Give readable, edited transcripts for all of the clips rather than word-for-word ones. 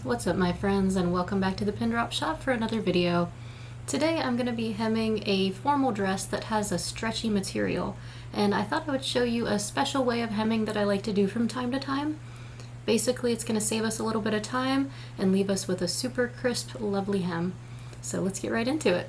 What's up, my friends, and welcome back to the Pin Drop Shop for another video. Today I'm going to be hemming a formal dress that has a stretchy material, and I thought I would show you a special way of hemming that I like to do from time to time. Basically, it's going to save us a little bit of time and leave us with a super crisp, lovely hem. So let's get right into it.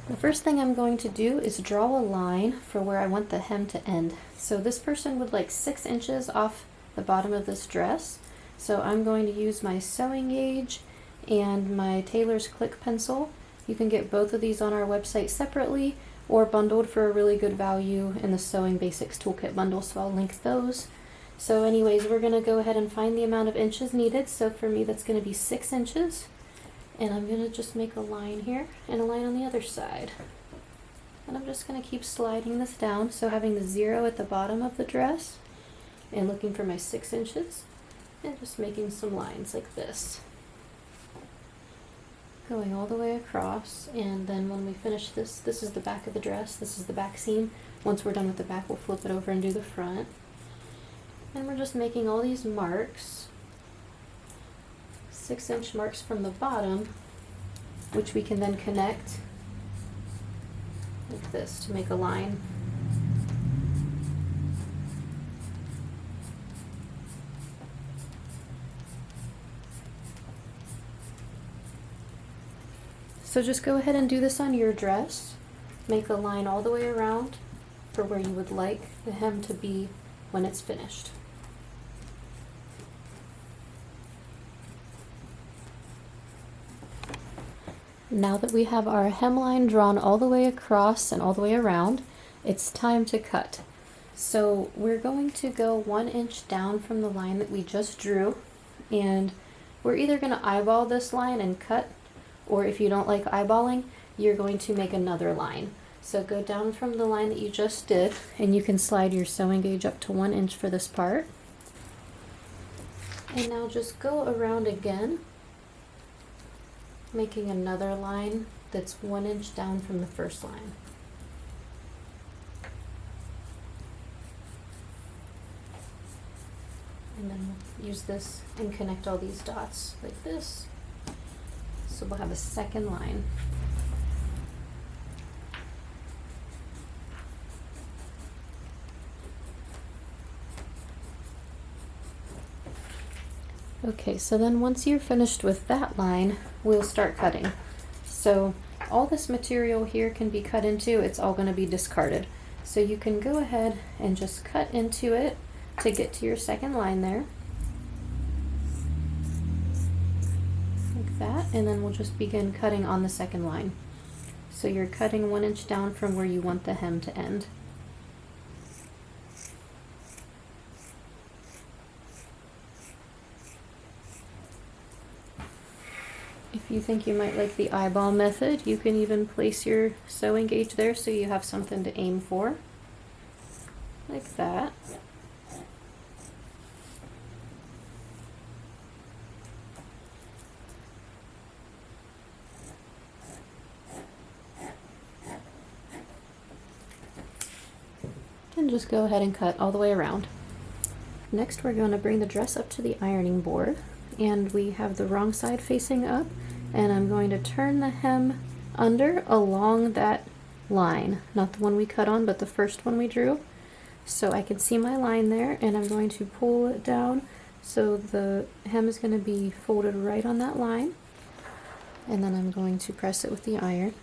The first thing I'm going to do is draw a line for where I want the hem to end. So this person would like 6 inches off the bottom of this dress. So I'm going to use my sewing gauge and my tailor's click pencil. You can get both of these on our website separately or bundled for a really good value in the Sewing Basics Toolkit bundle, so I'll link those. So anyways, we're going to go ahead and find the amount of inches needed. So for me that's going to be 6 inches. And I'm going to just make a line here and a line on the other side. And I'm just going to keep sliding this down, so having the 0 at the bottom of the dress and looking for my 6 inches. And just making some lines like this, going all the way across. And then when we finish this, this is the back of the dress, this is the back seam. Once we're done with the back, we'll flip it over and do the front. And we're just making all these marks, 6-inch marks from the bottom, which we can then connect like this to make a line. So just go ahead and do this on your dress. Make a line all the way around for where you would like the hem to be when it's finished. Now that we have our hemline drawn all the way across and all the way around, it's time to cut. So we're going to go 1 inch down from the line that we just drew, and we're either going to eyeball this line and cut, or if you don't like eyeballing, you're going to make another line. So go down from the line that you just did, and you can slide your sewing gauge up to 1 inch for this part. And now just go around again, making another line that's 1 inch down from the first line. And then we'll use this and connect all these dots like this. So we'll have a second line. Okay, so then once you're finished with that line, we'll start cutting. So all this material here can be cut into, it's all going to be discarded. So you can go ahead and just cut into it to get to your second line there. That, and then we'll just begin cutting on the second line. So you're cutting 1 inch down from where you want the hem to end. If you think you might like the eyeball method, you can even place your sewing gauge there so you have something to aim for, like that. And just go ahead and cut all the way around. Next, we're going to bring the dress up to the ironing board, and we have the wrong side facing up, and I'm going to turn the hem under along that line, not the one we cut on, but the first one we drew. So I can see my line there, and I'm going to pull it down so the hem is going to be folded right on that line, and then I'm going to press it with the iron.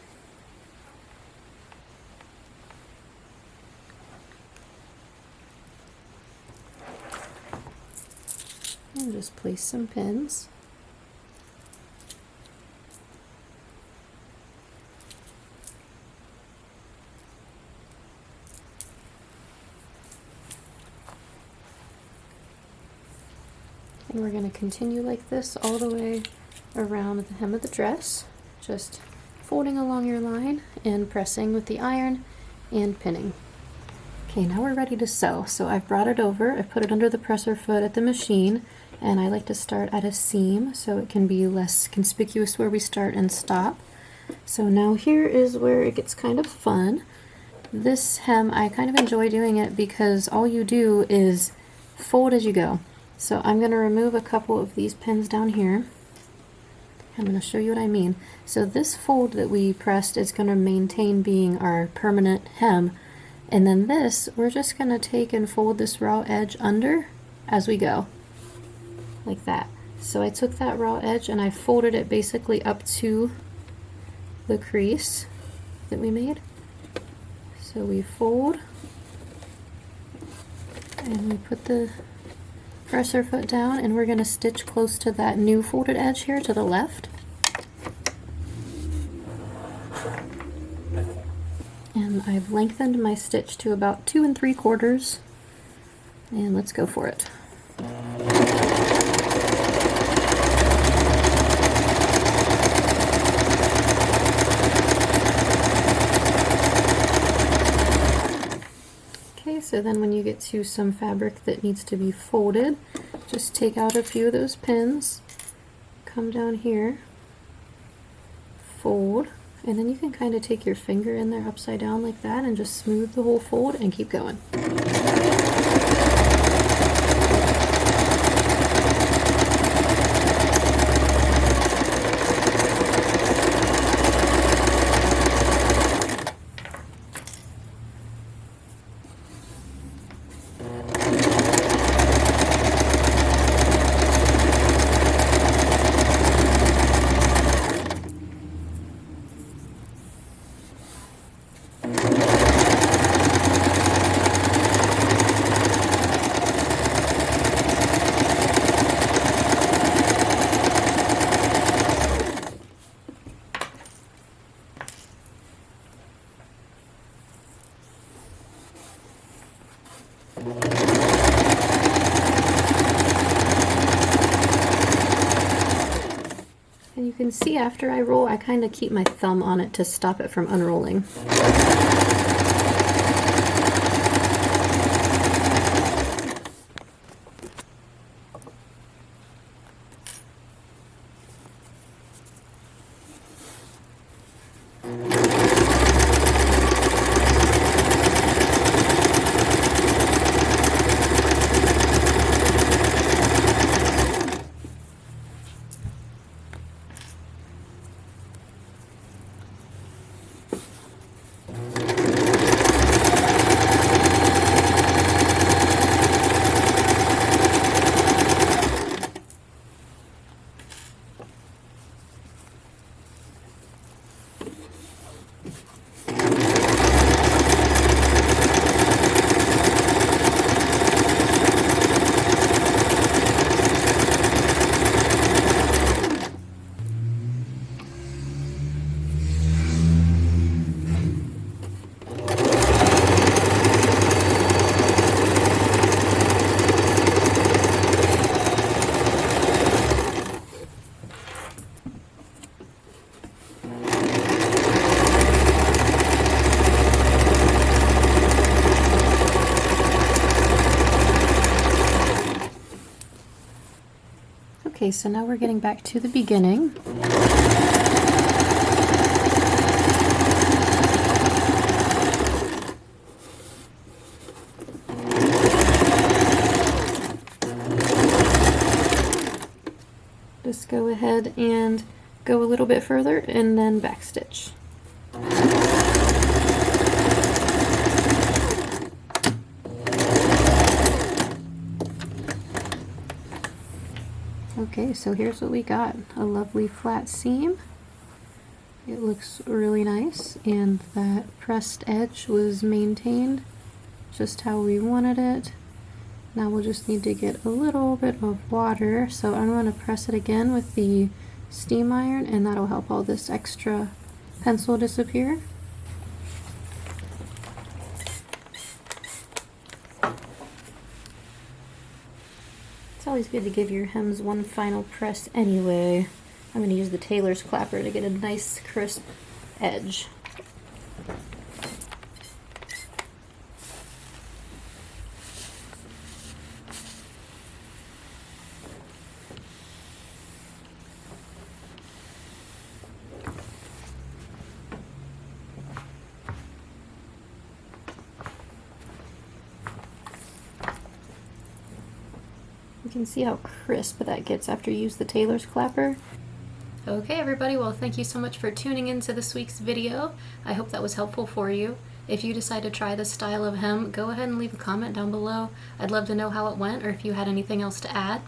And just place some pins. And we're going to continue like this all the way around the hem of the dress, just folding along your line and pressing with the iron and pinning. Okay, now we're ready to sew. So I've brought it over, I've put it under the presser foot at the machine, and I like to start at a seam so it can be less conspicuous where we start and stop. So now here is where it gets kind of fun. This hem, I kind of enjoy doing it because all you do is fold as you go. So I'm going to remove a couple of these pins down here, I'm going to show you what I mean. So this fold that we pressed is going to maintain being our permanent hem, and then this, we're just going to take and fold this raw edge under as we go, like that. So I took that raw edge and I folded it basically up to the crease that we made. So we fold, and we put the presser foot down, and we're going to stitch close to that new folded edge here to the left. And I've lengthened my stitch to about 2 3/4, and let's go for it. Okay, so then when you get to some fabric that needs to be folded, just take out a few of those pins, come down here, fold, and then you can kind of take your finger in there upside down like that and just smooth the whole fold and keep going. And you can see after I roll, I kind of keep my thumb on it to stop it from unrolling. Okay, so now we're getting back to the beginning. Just go ahead and go a little bit further and then backstitch. Okay, so here's what we got. A lovely flat seam. It looks really nice, and that pressed edge was maintained just how we wanted it. Now we'll just need to get a little bit of water, so I'm going to press it again with the steam iron, and that'll help all this extra pencil disappear. It's always good to give your hems one final press anyway. I'm going to use the tailor's clapper to get a nice crisp edge. You can see how crisp that gets after you use the tailor's clapper. Okay, everybody, well, thank you so much for tuning into this week's video. I hope that was helpful for you. If you decide to try this style of hem, go ahead and leave a comment down below. I'd love to know how it went or if you had anything else to add.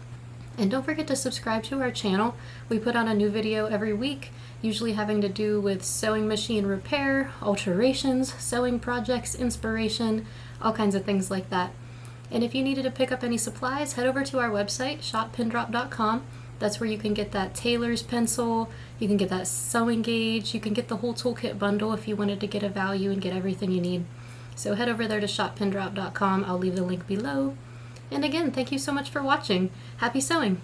And don't forget to subscribe to our channel. We put on a new video every week, usually having to do with sewing machine repair, alterations, sewing projects, inspiration, all kinds of things like that. And if you needed to pick up any supplies, head over to our website, shoppindrop.com. That's where you can get that tailor's pencil, you can get that sewing gauge, you can get the whole toolkit bundle if you wanted to get a value and get everything you need. So head over there to shoppindrop.com. I'll leave the link below. And again, thank you so much for watching. Happy sewing!